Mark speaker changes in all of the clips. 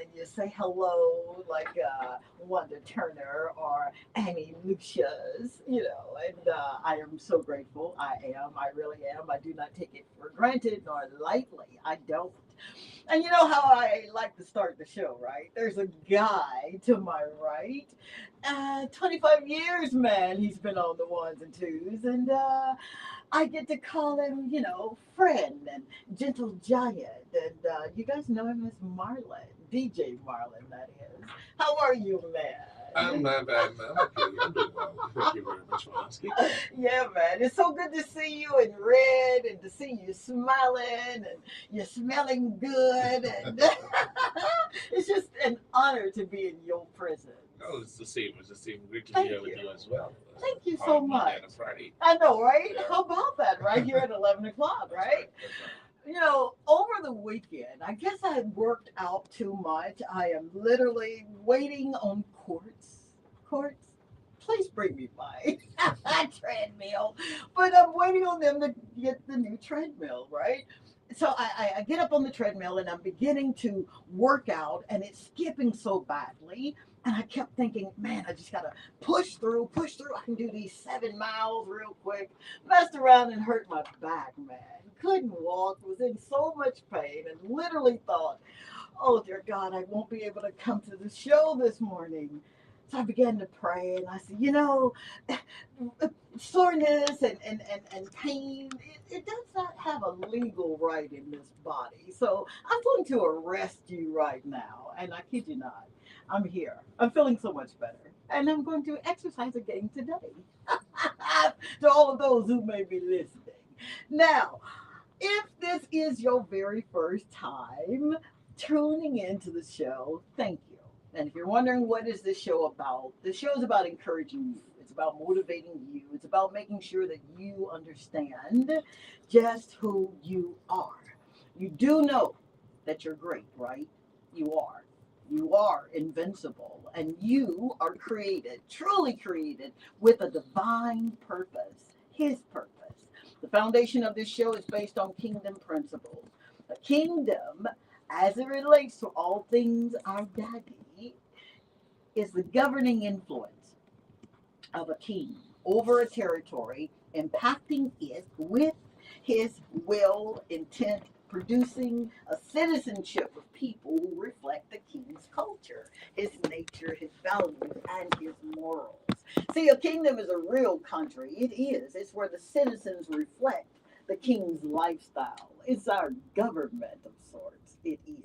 Speaker 1: and you say hello like Wanda Turner or Annie Lucia's, and I am so grateful. I really am. I do not take it for granted nor lightly. I don't. And you know how I like to start the show, right? There's a guy to my right. 25 years, man, he's been on the ones and twos. And I get to call him, friend and gentle giant. And you guys know him as Marlon, DJ Marlon, that is. How are you,
Speaker 2: I'm
Speaker 1: man?
Speaker 2: not bad, man. Okay, I'm doing well. Thank you very much for asking.
Speaker 1: Yeah, man. It's so good to see you in red and to see you smiling and you're smelling good. And it's just an honor to be in your presence.
Speaker 2: Oh, it's the same. It's the same. Great to be here
Speaker 1: Thank
Speaker 2: with
Speaker 1: you.
Speaker 2: you as well.
Speaker 1: Thank you so
Speaker 2: On Monday
Speaker 1: much.
Speaker 2: and a Friday.
Speaker 1: I know, right?
Speaker 2: Yeah,
Speaker 1: How about that, right here at 11 o'clock,
Speaker 2: that's right.
Speaker 1: right?
Speaker 2: That's right.
Speaker 1: Over the weekend, I guess I worked out too much. I am literally waiting on courts. Courts, please bring me my treadmill. But I'm waiting on them to get the new treadmill, right? So I get up on the treadmill and I'm beginning to work out and it's skipping so badly. And I kept thinking, man, I just gotta push through. I can do these 7 miles real quick. Messed around and hurt my back, man. Couldn't walk, was in so much pain, and literally thought, oh dear God, I won't be able to come to the show this morning. So I began to pray and I said, soreness and pain, it does not have a legal right in this body. So I'm going to arrest you right now. And I kid you not, I'm here. I'm feeling so much better. And I'm going to exercise again today. To all of those who may be listening. Now, if this is your very first time tuning into the show, thank you. And if you're wondering what is this show about, the show is about encouraging you. It's about motivating you. It's about making sure that you understand just who you are. You do know that you're great, right? You are. You are invincible and you are created, truly created, with a divine purpose, His purpose. The foundation of this show is based on kingdom principles. A kingdom, as it relates to all things our daddy, is the governing influence of a king over a territory, impacting it with his will, intent, producing a citizenship of people who reflect the king's culture, his nature, his values, and his morals. See, a kingdom is a real country. It is. It's where the citizens reflect the king's lifestyle. It's our government of sorts. It is.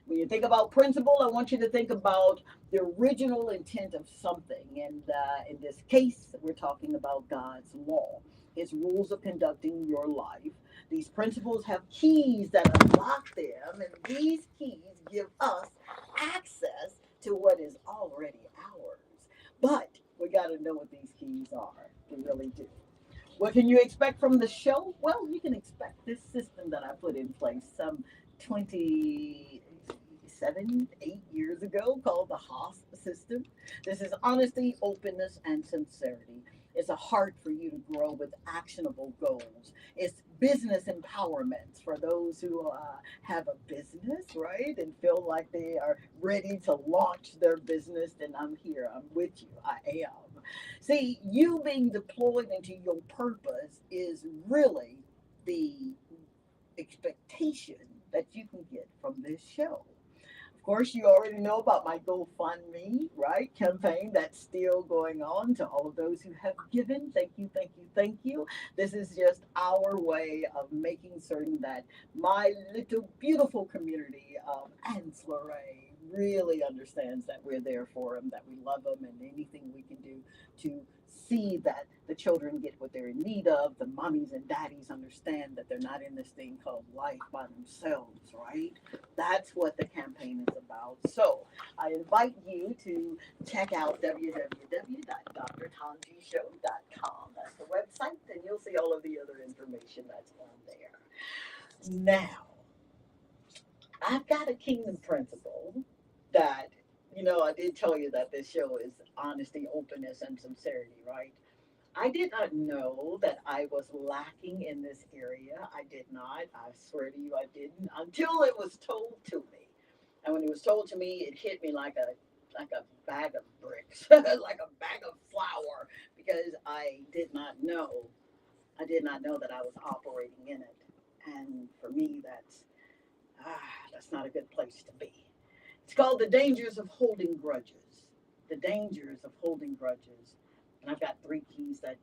Speaker 1: When you think about principle, I want you to think about the original intent of something. And in this case, we're talking about God's law, His rules of conducting your life. These principles have keys that unlock them, and these keys give us access to what is already ours. But we got to know what these keys are. We really do. What can you expect from the show? Well, you can expect this system that I put in place some 27, 8 years ago called the Haas system. This is honesty, openness, and sincerity. It's a heart for you to grow with actionable goals. It's business empowerment for those who have a business, right? And feel like they are ready to launch their business. Then I'm here. I'm with you. I am. See, you being deployed into your purpose is really the expectation that you can get from this show. Of course, you already know about my GoFundMe, right? Campaign that's still going on. To all of those who have given, thank you, thank you, thank you. This is just our way of making certain that my little beautiful community of ancillary really understands that we're there for them, that we love them, and anything we can do to see that the children get what they're in need of, the mommies and daddies understand that they're not in this thing called life by themselves, right? That's what the campaign is about. So I invite you to check out www.drtanjishow.com. That's the website, and you'll see all of the other information that's on there. Now, I've got a kingdom principle that, I did tell you that this show is honesty, openness, and sincerity, right? I did not know that I was lacking in this area. I did not. I swear to you, I didn't until it was told to me. And when it was told to me, it hit me like a bag of bricks, like a bag of flour, because I did not know that I was operating in it. And for me, that's not a good place to be. It's called the dangers of holding grudges. The dangers of holding grudges. And I've got three keys that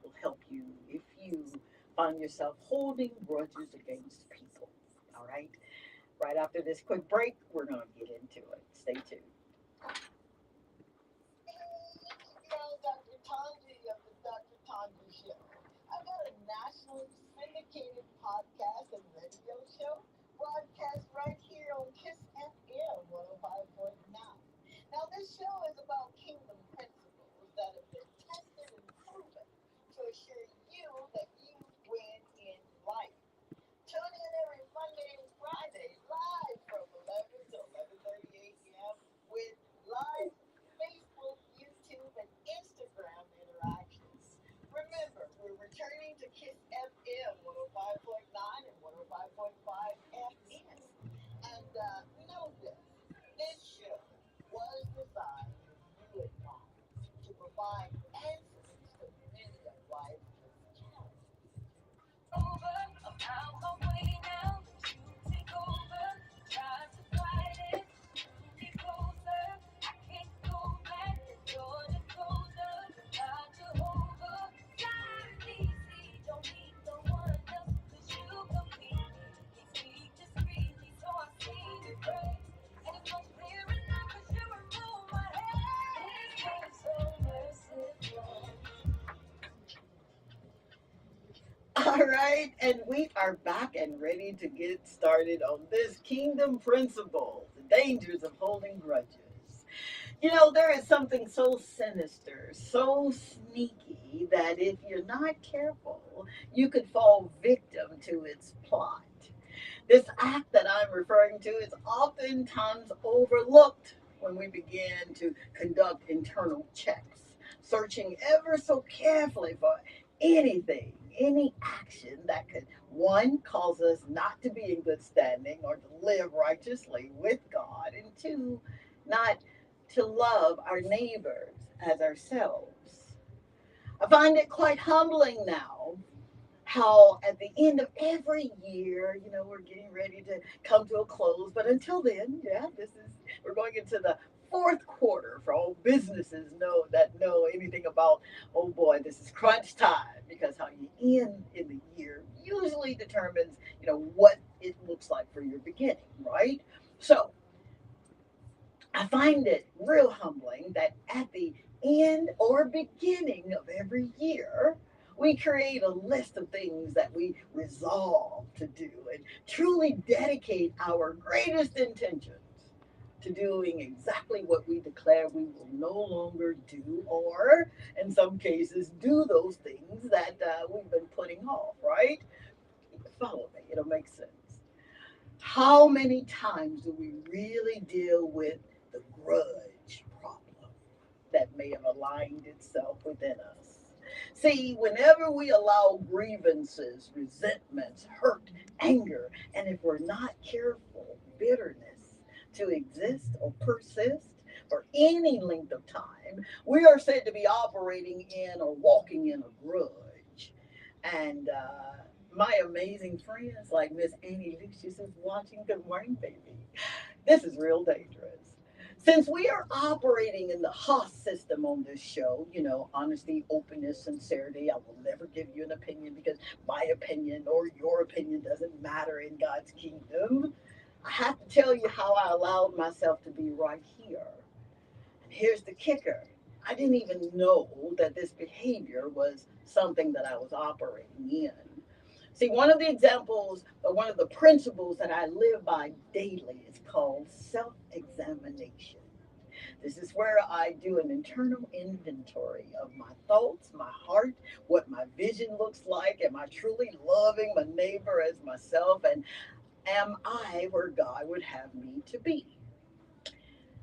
Speaker 1: will help you if you find yourself holding grudges against people. All right. Right after this quick break, we're going to get into it. Stay tuned. Dr. Tanji of the Dr. Tanji Show. I've got a nationally syndicated podcast and radio show broadcast right here on Kiss FM 105.9. Now, this show is about kingdom principles that have been tested and proven to assure you that you win in life. Tune in every Monday and Friday live from 11 to 11:30 a.m. with live Facebook, YouTube, and Instagram interactions. Remember, we're returning to Kiss FM 105.9 and 105.5 FM. And know this show was designed for you and I to provide answers to many of life's challenges. All right, and we are back and ready to get started on this kingdom principle, the dangers of holding grudges. You know, there is something so sinister, so sneaky, that if you're not careful, you could fall victim to its plot. This act that I'm referring to is oftentimes overlooked when we begin to conduct internal checks, searching ever so carefully for anything, any action that could, one, cause us not to be in good standing or to live righteously with God, and two, not to love our neighbors as ourselves. I find it quite humbling now how at the end of every year, we're getting ready to come to a close. But until then, yeah, we're going into the fourth quarter for all businesses know anything about, oh boy, this is crunch time, because how you end in the year usually determines, what it looks like for your beginning, right? So I find it real humbling that at the end or beginning of every year, we create a list of things that we resolve to do and truly dedicate our greatest intentions to doing exactly what we declare we will no longer do, or in some cases, do those things that we've been putting off, right? Follow me, it'll make sense. How many times do we really deal with the grudge problem that may have aligned itself within us? See, whenever we allow grievances, resentments, hurt, anger, and if we're not careful, bitterness to exist or persist for any length of time, we are said to be operating in or walking in a grudge. And my amazing friends like Miss Annie Lucius is watching. Good morning, baby. This is real dangerous. Since we are operating in the Haas system on this show, honesty, openness, sincerity, I will never give you an opinion because my opinion or your opinion doesn't matter in God's kingdom. I have to tell you how I allowed myself to be right here. And here's the kicker. I didn't even know that this behavior was something that I was operating in. See, one of the examples or one of the principles that I live by daily is called self examination. This is where I do an internal inventory of my thoughts, my heart, what my vision looks like. Am I truly loving my neighbor as myself? And am I where God would have me to be?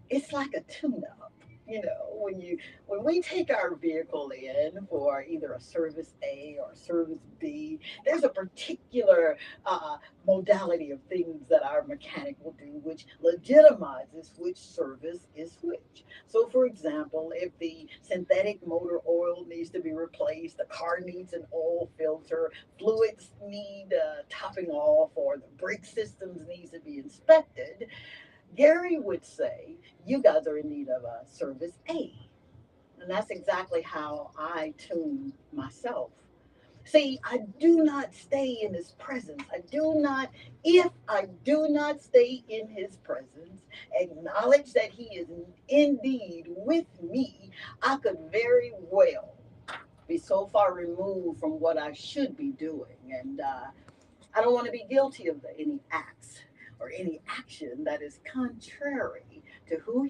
Speaker 1: It's like a tune up. You know, when we take our vehicle in for either a service A or service B, there's a particular modality of things that our mechanic will do, which legitimizes which service is which. So, for example, if the synthetic motor oil needs to be replaced, the car needs an oil filter, fluids need topping off, or the brake systems needs to be inspected, Gary would say, you guys are in need of a service A. And that's exactly how I tune myself. See, I do not stay in his presence. If I do not stay in his presence, acknowledge that he is indeed with me, I could very well be so far removed from what I should be doing. And I don't want to be guilty of any acts or any action that is contrary to who